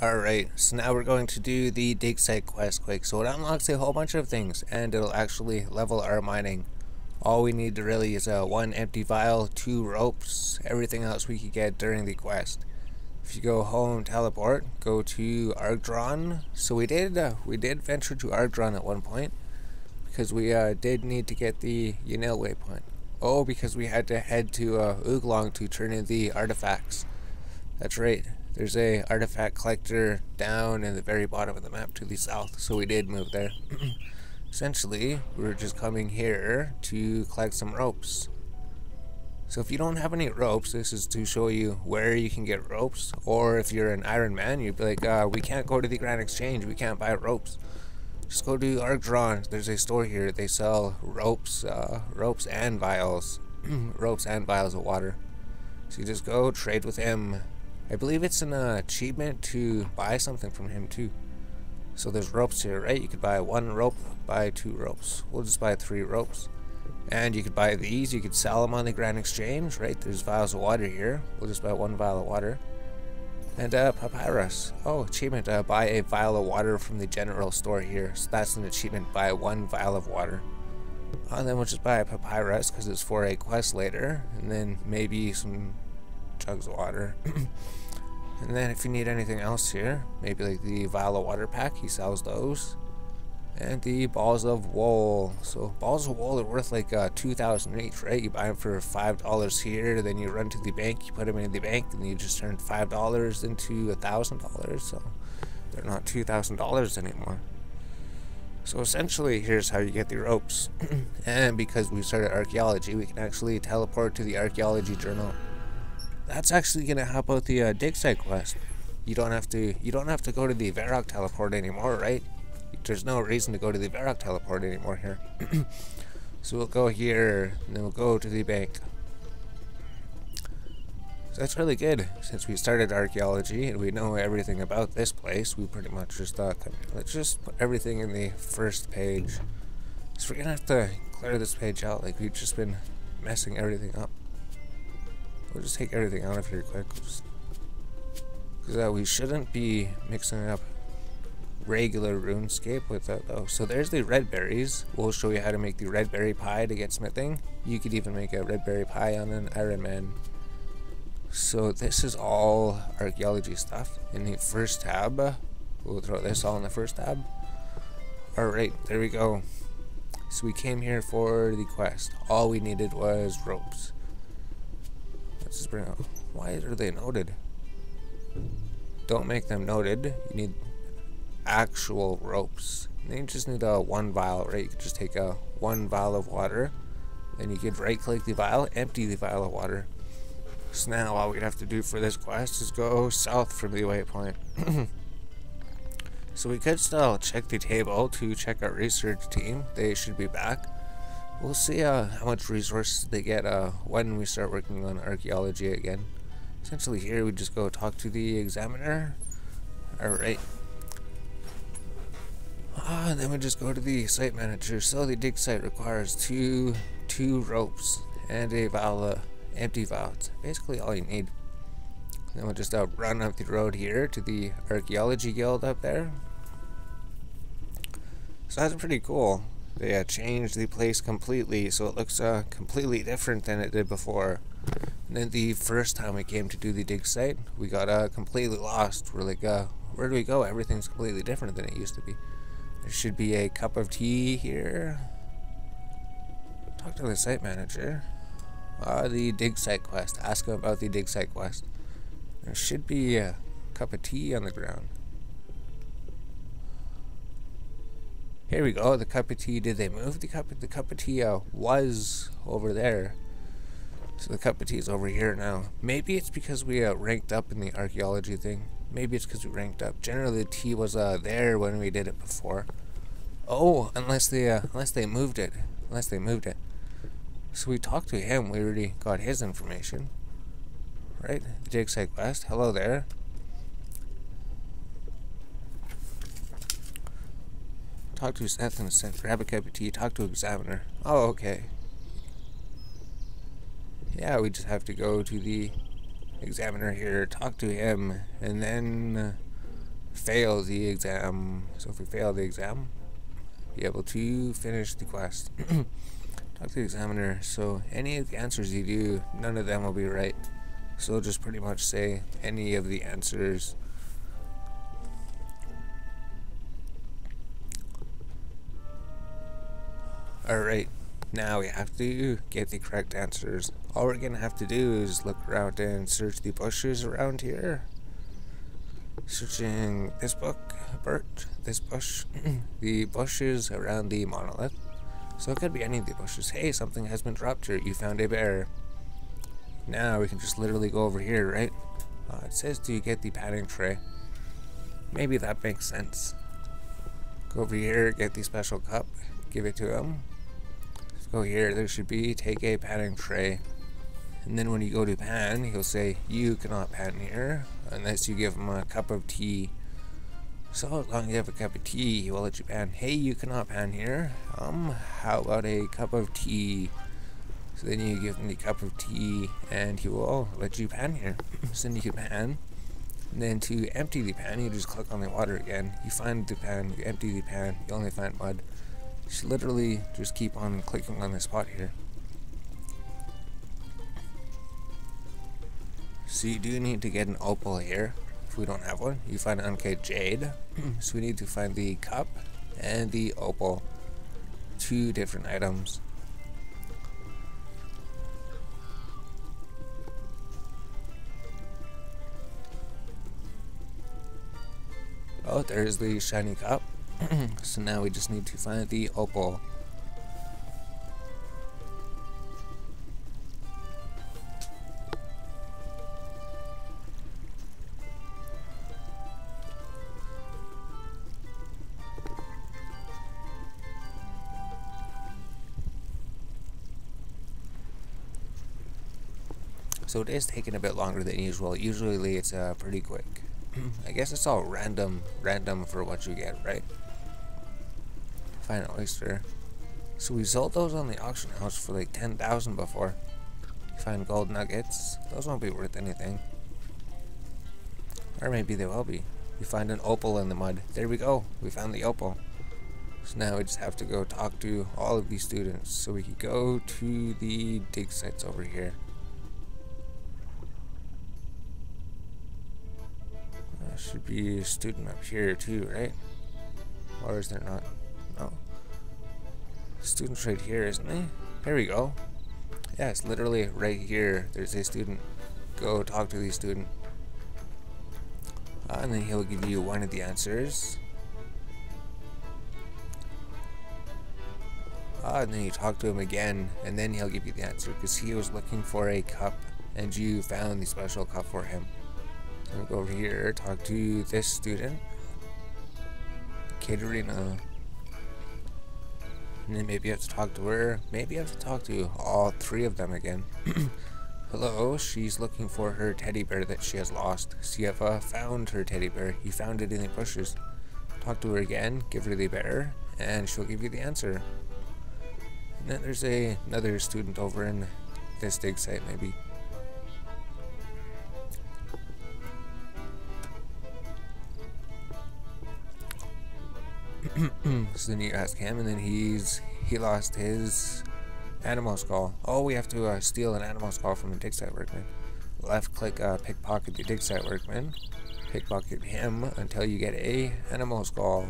Alright, so now we're going to do the dig site quest quick. So it unlocks a whole bunch of things and it'll actually level our mining. All we need to really is one empty vial, 2 ropes, everything else we could get during the quest. If you go home, teleport, go to Argdron. So we did venture to Argdron at one point because we did need to get the Unil waypoint. Oh, because we had to head to Ooglong to turn in the artifacts. That's right. There's a artifact collector down in the very bottom of the map to the south, so we did move there. Essentially, we're just coming here to collect some ropes. So if you don't have any ropes, this is to show you where you can get ropes. Or if you're an Iron Man, you'd be like, we can't go to the Grand Exchange, we can't buy ropes. Just go to Argdron. There's a store here. They sell ropes, ropes and vials, ropes and vials of water. So you just go trade with him. I believe it's an achievement to buy something from him too. So there's ropes here, right? You could buy 1 rope, buy 2 ropes. We'll just buy 3 ropes. And you could buy these, you could sell them on the Grand Exchange, right? There's vials of water here. We'll just buy 1 vial of water. And papyrus. Oh, achievement, buy a vial of water from the general store here. So that's an achievement, buy 1 vial of water. And then we'll just buy a papyrus because it's for a quest later. And then maybe some jugs of water. And then if you need anything else here, maybe like the vial of water pack, he sells those. And the balls of wool. So balls of wool are worth like 2,000 each, right? You buy them for $5 here, then you run to the bank, you put them in the bank, and you just turn $5 into $1,000. So they're not $2,000 anymore. So essentially, here's how you get the ropes. And because we started archaeology, we can actually teleport to the archaeology journal. That's actually gonna help out the dig site quest. You don't have to go to the Varrock teleport anymore, right? There's no reason to go to the Varrock teleport anymore here. So we'll go here, and then we'll go to the bank. So that's really good. Since we started archaeology and we know everything about this place, we pretty much just thought, let's just put everything in the first page. So we're gonna have to clear this page out, like we've just been messing everything up. We'll just take everything out of here quick. Because we shouldn't be mixing up regular RuneScape with that though. So there's the red berries. We'll show you how to make the red berry pie to get smithing. You could even make a red berry pie on an Iron Man. So this is all archaeology stuff. In the first tab, we'll throw this all in the first tab. Alright, there we go. So we came here for the quest. All we needed was ropes. Let's just bring up. Why are they noted? Don't make them noted. You need actual ropes. And you just need 1 vial, right? You could just take 1 vial of water. Then you could right click the vial, empty the vial of water. So now all we'd have to do for this quest is go south from the waypoint. So we could still check the table to check our research team. They should be back. We'll see how much resources they get when we start working on archaeology again. Essentially here we just go talk to the examiner. Alright. And then we just go to the site manager. So the dig site requires two ropes and a vial, empty vial. It's basically all you need. Then we'll just run up the road here to the archaeology guild up there. So that's pretty cool. They changed the place completely, so it looks completely different than it did before. And then the first time we came to do the dig site, we got completely lost. We're like, where do we go? Everything's completely different than it used to be. There should be a cup of tea here. Talk to the site manager. The dig site quest. Ask him about the dig site quest. There should be a cup of tea on the ground. Here we go, the cup of tea. Did they move the cup? The cup of tea was over there. So the cup of tea is over here now. Maybe it's because we ranked up in the archaeology thing. Maybe it's because we ranked up. Generally the tea was there when we did it before. Oh, unless they moved it. Unless they moved it. So we talked to him, we already got his information. Right? The dig site quest. Hello there. Talk to Seth and Seth. Grab a cup of tea. Talk to examiner. Oh, okay. Yeah, we just have to go to the examiner here, talk to him, and then fail the exam. So if we fail the exam, be able to finish the quest. Talk to the examiner. So any of the answers you do, none of them will be right. So just pretty much say any of the answers. Alright, now we have to get the correct answers. All we're gonna have to do is look around and search the bushes around here. Searching this this bush, the bushes around the monolith. So it could be any of the bushes. Hey, something has been dropped here. You found a bear. Now we can just literally go over here, right? It says to get the padding tray. Maybe that makes sense. Go over here, get the special cup, give it to him. Go here, there should be take a padding tray. And then when you go to pan, he'll say, you cannot pan here unless you give him a cup of tea. So as long as you have a cup of tea, he will let you pan. Hey, you cannot pan here. How about a cup of tea? So then you give him the cup of tea and he will let you pan here. So then you can pan. And then to empty the pan, you just click on the water again. You find the pan, you empty the pan, you only find mud. You should literally just keep on clicking on this spot here. So you do need to get an opal here. If we don't have one, you find an uncut jade. So we need to find the cup and the opal. 2 different items. Oh, there's the shiny cup. So now we just need to find the opal. So it is taking a bit longer than usual. Usually it's pretty quick. I guess it's all random for what you get, right? Find an oyster. So we sold those on the auction house for like 10,000 before. Find gold nuggets. Those won't be worth anything. Or maybe they will be. We find an opal in the mud. There we go. We found the opal. So now we just have to go talk to all of these students. So we can go to the dig sites over here. There should be a student up here too, right? Or is there not? No. The student's right here, isn't he? Here we go. Yeah, it's literally right here. There's a student. Go talk to the student. And then he'll give you one of the answers. And then you talk to him again, and then he'll give you the answer, because he was looking for a cup, and you found the special cup for him. So we'll go over here, talk to this student, Katerina. And then maybe you have to talk to her. Maybe you have to talk to all 3 of them again. Hello, she's looking for her teddy bear that she has lost. So you have found her teddy bear. You found it in the bushes. Talk to her again, give her the bear, and she'll give you the answer. And then there's another student over in this dig site, maybe. So then you ask him, and then he lost his animal skull. Oh, we have to steal an animal skull from the dig site workman. Left click pickpocket the dig site workman. Pickpocket him until you get a animal skull.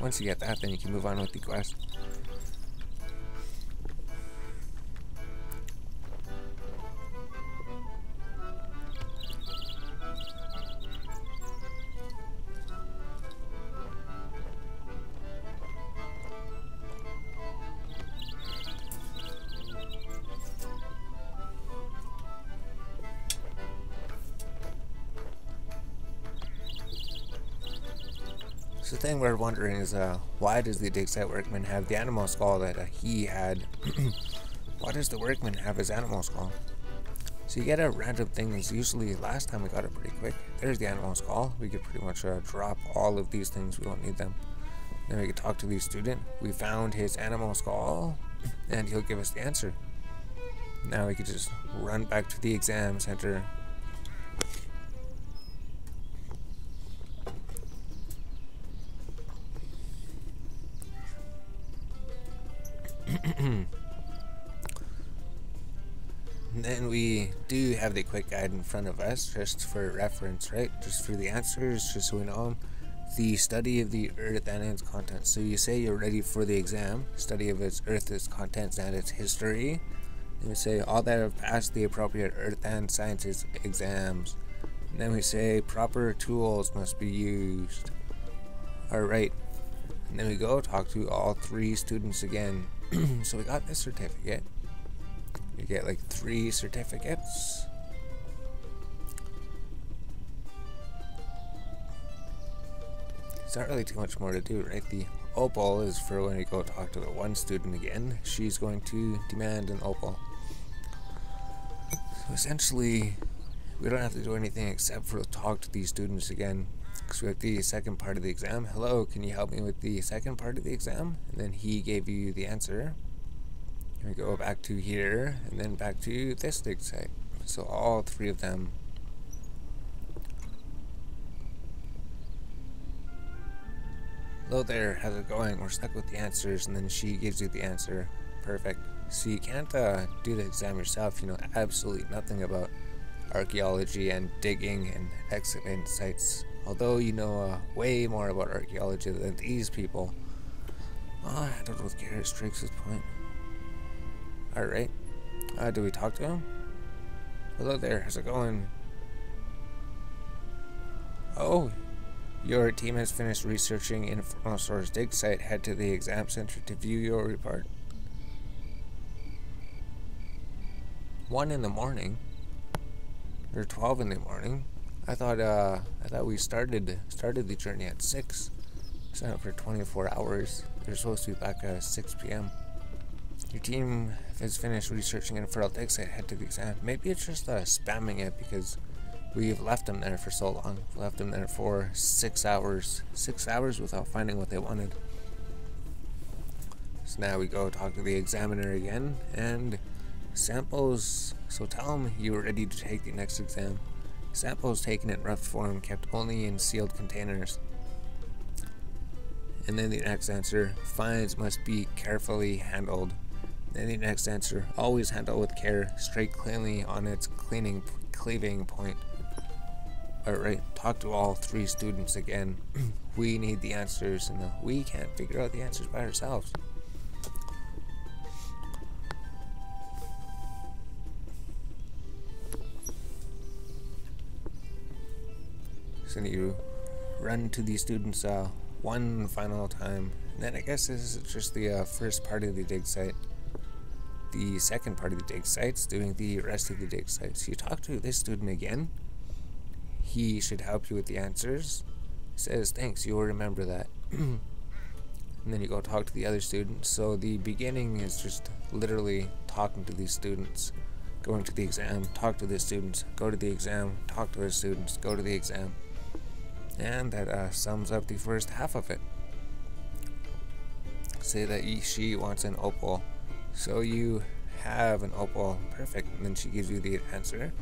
Once you get that, then you can move on with the quest. So the thing we're wondering is, why does the dig site workman have the animal skull that he had? Why does the workman have his animal skull? So you get a random thing. Is usually, last time we got it pretty quick. There's the animal skull. We could pretty much drop all of these things. We don't need them. Then we could talk to the student. We found his animal skull, and he'll give us the answer. Now we could just run back to the exam center. And then we do have the quick guide in front of us, just for reference, right? Just for the answers, just so we know them. The study of the Earth and its contents. So you say you're ready for the exam. Study of its Earth, its contents, and its history. And we say all that have passed the appropriate Earth and sciences exams. And then we say proper tools must be used. Alright. And then we go talk to all 3 students again. So we got this certificate. You get like 3 certificates. There's not really too much more to do, right? The opal is for when we go talk to the 1 student again. She's going to demand an opal. So essentially, we don't have to do anything except for talk to these students again. Because we have the second part of the exam. Hello, can you help me with the second part of the exam? And then he gave you the answer. We go back to here, and then back to this dig site. So all 3 of them. Hello there, how's it going? We're stuck with the answers, and then she gives you the answer. Perfect. So you can't do the exam yourself. You know absolutely nothing about archaeology and digging and excavating sites. Although you know way more about archaeology than these people. I don't know if Garrett strikes his point. Alright. Do we talk to him? Hello there, how's it going? Oh, your team has finished researching Infernal Source dig site. Head to the exam center to view your report. 1 in the morning? Or 12 in the morning? I thought we started the journey at 6. Signed up for 24 hours. They're supposed to be back at 6 p.m. Your team has finished researching Infernal dig site. Head to the exam. Maybe it's just spamming it because we've left them there for so long. We left them there for 6 hours. 6 hours without finding what they wanted. So now we go talk to the examiner again. And samples. So tell him you were ready to take the next exam. Samples taken in rough form, kept only in sealed containers. And then the next answer. Finds must be carefully handled. Then the next answer. Always handle with care. Strike cleanly on its cleaving point. Alright, talk to all 3 students again. We need the answers, and we can't figure out the answers by ourselves. So you run to these students 1 final time. And then I guess this is just the first part of the dig site. The second part of the dig site's doing the rest of the dig site. So you talk to this student again. He should help you with the answers. He says, thanks, you will remember that. And then you go talk to the other students. So the beginning is just literally talking to these students. Going to the exam, talk to the students, go to the exam, talk to the students, go to the exam. And that sums up the first half of it. Say that she wants an opal. So you have an opal. Perfect. And then she gives you the answer.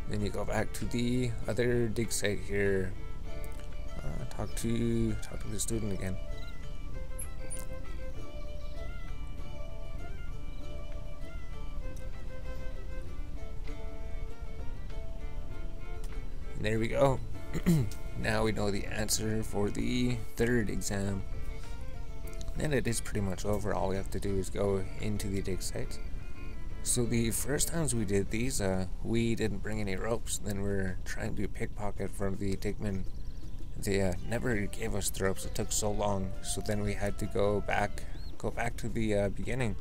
Then you go back to the other dig site here. Talk to the student again. And there we go. Now we know the answer for the 3rd exam. And it is pretty much over. All we have to do is go into the dig sites. So the first times we did these, we didn't bring any ropes. Then we're trying to pickpocket from the digmen. They never gave us the ropes. It took so long. So then we had to go back to the beginning.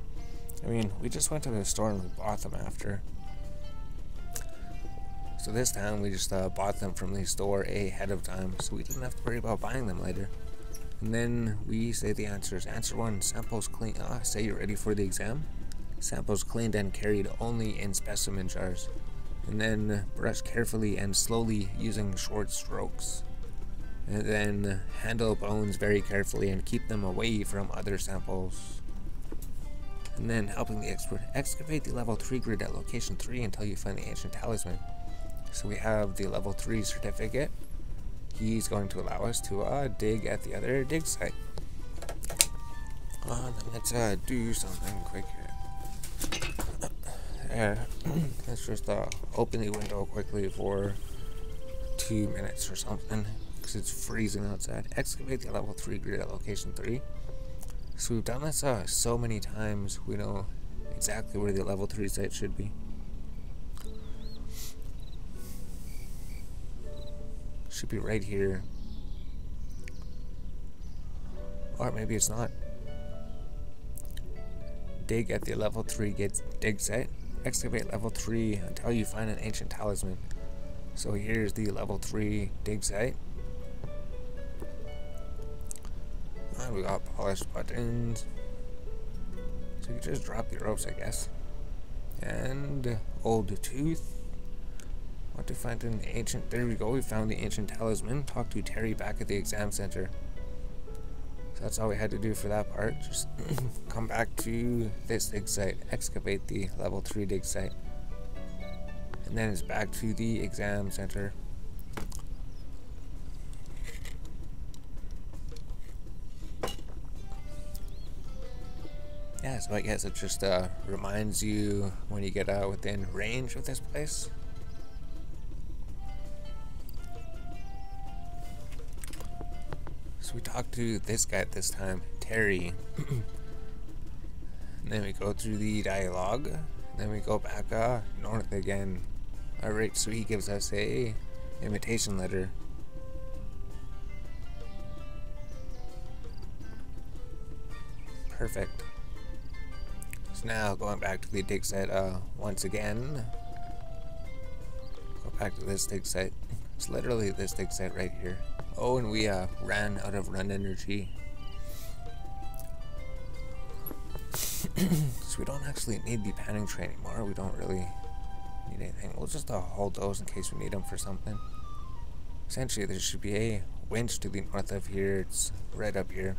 I mean, we just went to the store and we bought them after. So this time we just bought them from the store ahead of time, so we didn't have to worry about buying them later. And then we say the answers. Answer 1, samples clean. Say you're ready for the exam. Samples cleaned and carried only in specimen jars. And then brush carefully and slowly using short strokes. And then handle bones very carefully and keep them away from other samples. And then helping the expert excavate the level 3 grid at location 3 until you find the ancient talisman. So we have the level 3 certificate. He's going to allow us to dig at the other dig site. Let's do something quick here. Let's just open the window quickly for 2 minutes or something, because it's freezing outside. Excavate the level 3 grid at location 3. So we've done this so many times, we know exactly where the level 3 site should be. Should be right here. Or maybe it's not. Dig at the level 3 dig site. Excavate level 3 until you find an ancient talisman. So here's the level 3 dig site. And we got polished buttons. So you just drop the ropes, I guess. And old tooth. Want to find an ancient... There we go, we found the ancient talisman. Talk to Terry back at the exam center. So that's all we had to do for that part. Just come back to this dig site. Excavate the level 3 dig site. And then it's back to the exam center. Yeah, so I guess it just reminds you when you get within range of this place. So we talked to this guy this time, Terry. And then we go through the dialogue. And then we go back north again. Alright, so he gives us a invitation letter. Perfect. So now going back to the dig site once again. Go back to this dig site. It's literally this dig site right here. Oh, and we ran out of run energy. So we don't actually need the panning tray anymore. We don't really need anything. We'll just hold those in case we need them for something. Essentially, there should be a winch to the north of here. It's right up here.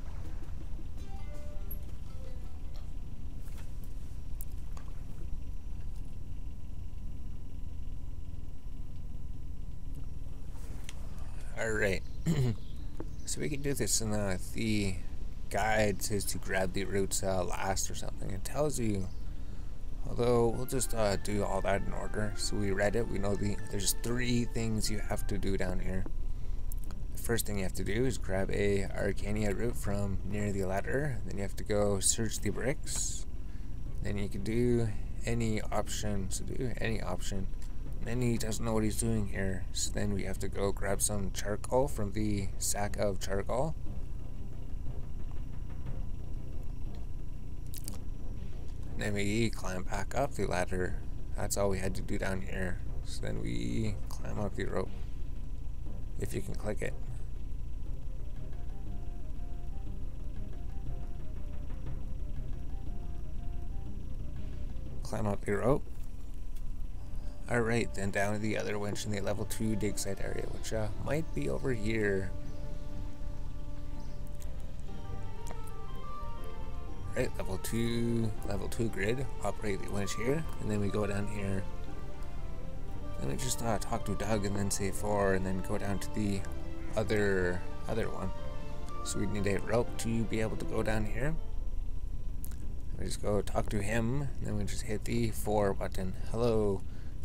Alright. So we can do this in the guide says to grab the roots last or something. It tells you, although we'll just do all that in order. So we read it, we know there's 3 things you have to do down here. The first thing you have to do is grab a Arcania root from near the ladder. Then you have to go search the bricks. Then you can do any option, so do any option. And then he doesn't know what he's doing here, so then we have to go grab some charcoal from the sack of charcoal. And then we climb back up the ladder. That's all we had to do down here. So then we climb up the rope, if you can click it. Climb up the rope. Alright, then down to the other winch in the level 2 dig site area, which might be over here. Right, level 2 grid. Operate the winch here, and then we go down here. Then we just talk to Doug and then say 4, and then go down to the other one. So we need a rope to be able to go down here. We just go talk to him, and then we just hit the 4 button. Hello.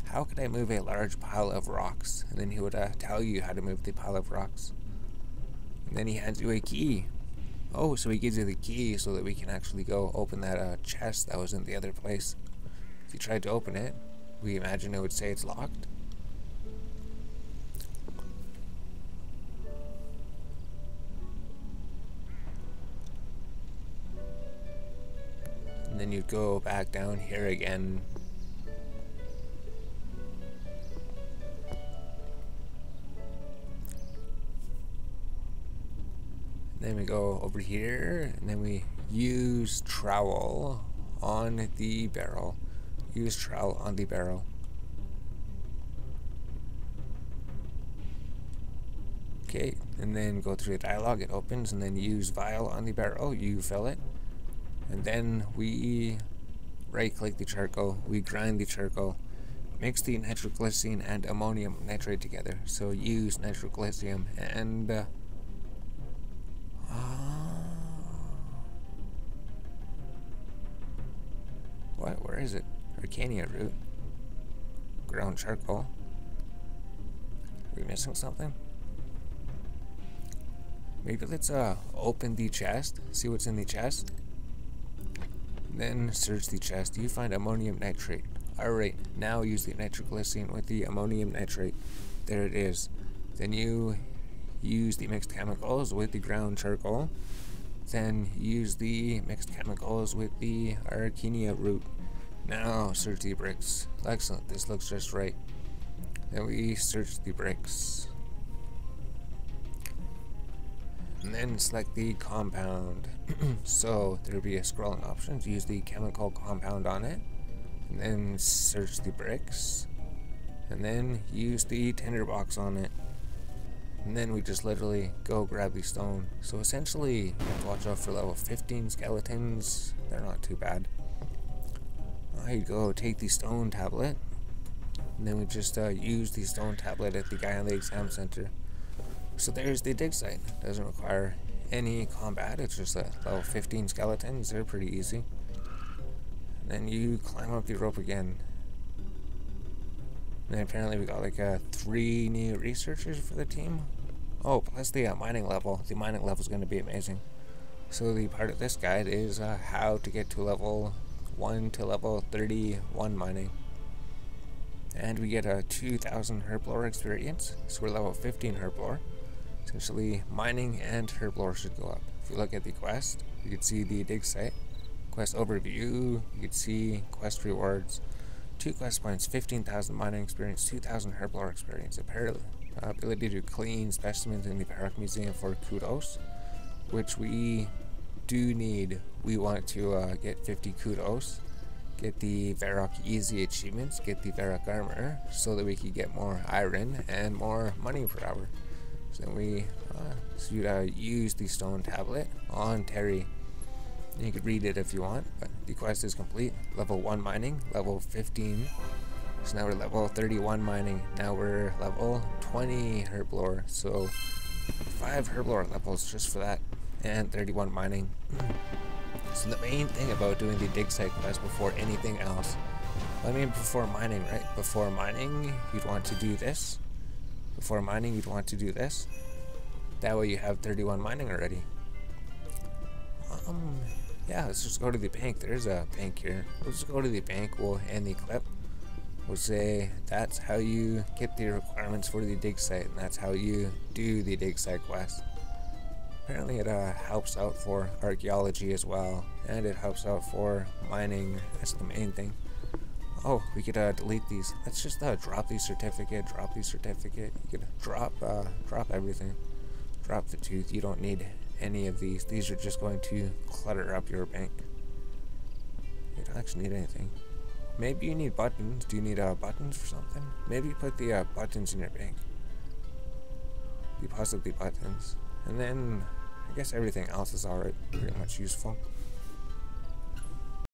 How could I move a large pile of rocks? And then he would tell you how to move the pile of rocks. And then he hands you a key. Oh, so he gives you the key so that we can actually go open that chest that was in the other place. If you tried to open it, we imagine it would say it's locked. And then you'd go back down here again. Then we go over here, and then we use trowel on the barrel. Use trowel on the barrel. Okay, and then go through the dialogue, it opens, and then use vial on the barrel, you fill it. And then we right click the charcoal, we grind the charcoal, mix the nitroglycerin and ammonium nitrate together. So use nitroglycerin and What? Where is it? Arcania root. Ground charcoal. Are we missing something? Maybe let's open the chest, see what's in the chest. Then search the chest. Do you find ammonium nitrate? Alright, now use the nitroglycerin with the ammonium nitrate. There it is. Then you use the mixed chemicals with the ground charcoal. Then use the mixed chemicals with the Arcania root. Now search the bricks. Excellent, this looks just right. Then we search the bricks. And then select the compound. So there'll be a scrolling option to use the chemical compound on it. And then search the bricks. And then use the tinderbox on it. And then we just literally go grab the stone. So essentially, you have to watch out for level 15 skeletons. They're not too bad. I go take the stone tablet. And then we just use the stone tablet at the guy on the exam center. So there's the dig site. Doesn't require any combat. It's just level 15 skeletons. They're pretty easy. And then you climb up the rope again. And then apparently we got like 3 new researchers for the team. Oh, plus the mining level. The mining level is going to be amazing. So the part of this guide is how to get to level 1 to level 31 mining. And we get a 2,000 Herblore experience. So we're level 15 Herblore. Essentially, mining and Herblore should go up. If you look at the quest, you can see the dig site. Quest overview, you can see quest rewards. 2 quest points, 15,000 mining experience, 2,000 Herblore experience. Ability to clean specimens in the Barrack Museum for kudos, which we do need. We want to get 50 kudos, get the Varrock Easy achievements, get the Varrock armor, so that we can get more iron and more money per hour. So then we use the stone tablet on Terry. And you can read it if you want, but the quest is complete. Level 1 mining, level 15. So now we're level 31 mining. Now we're level 20 Herblore. So 5 Herblore levels just for that, and 31 mining. So the main thing about doing the dig site quest before anything else, I mean before mining, right? Before mining, you'd want to do this. Before mining, you'd want to do this. That way you have 31 mining already. Yeah, let's just go to the bank. There's a bank here. We'll just go to the bank. We'll end the clip. We'll say that's how you get the requirements for the dig site, and that's how you do the dig site quest. Apparently it helps out for archaeology as well, and it helps out for mining. That's the main thing. Oh, we could delete these. Let's just drop the certificate. Drop the certificate. You could drop everything. Drop the tooth. You don't need any of these. These are just going to clutter up your bank. You don't actually need anything. Maybe you need buttons. Do you need buttons for something? Maybe put the buttons in your bank. Deposit the buttons, and then I guess everything else is alright. Pretty much useful.